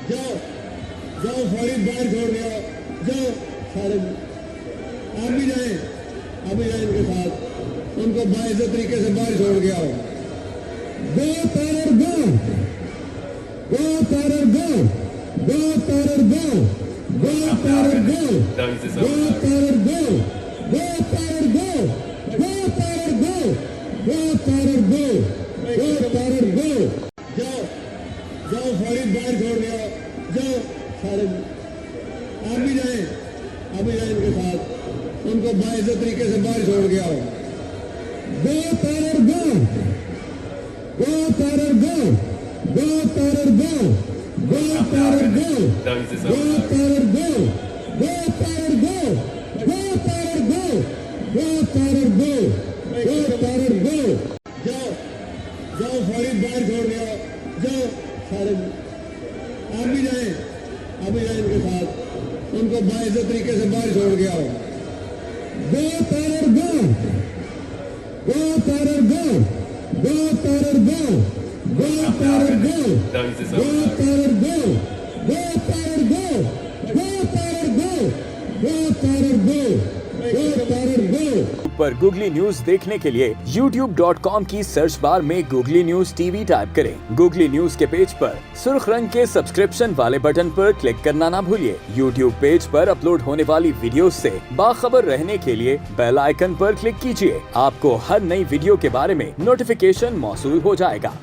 जाओ जाओ फौरी बाहर छोड़ दिया, जाओ सारे आप भी जाए इनके साथ, उनको बाइज्जत तरीके से बाहर छोड़ के आओ। गो टेरर गो, गो टेरर गो, गो टेरर गो, गो टेरर गो, गो टेरर गो, गो टेरर गो, गो टेरर गो, गो टेरर गो, गो टेरर गो। जाओ जाओ फौरी बाहर छोड़ दिया, जाओ सारे आप भी जाए इनके साथ, उनको बाइज्जत तरीके से बाहर छोड़ के आओ। गो टेरर गो, गो टेरर गो, गो टेरर गो, गो टेरर गो, गो टेरर गो, गो टेरर गो, गो टेरर गो, गो टेरर गो, गो टेरर गो। जाओ जाओ फौरी बाहर छोड़ दिया, जाओ सारे आप भी जाए इनके साथ, उनको बाइज्जत तरीके से बाहर छोड़ के आओ। गो टेरर गो, गो टेरर गो, गो टेरर गो, गो टेरर गो, गो टेरर गो, गो टेरर गो, गो टेरर गो, गो टेरर गो, गो टेरर गो। पर गूगली न्यूज देखने के लिए youtube.com की सर्च बार में गूगली न्यूज टीवी टाइप करें। गूगली न्यूज के पेज पर सुर्ख रंग के सब्सक्रिप्शन वाले बटन पर क्लिक करना ना भूलिए। YouTube पेज पर अपलोड होने वाली वीडियोस से बाखबर रहने के लिए बेल आइकन पर क्लिक कीजिए। आपको हर नई वीडियो के बारे में नोटिफिकेशन मौसूल हो जाएगा।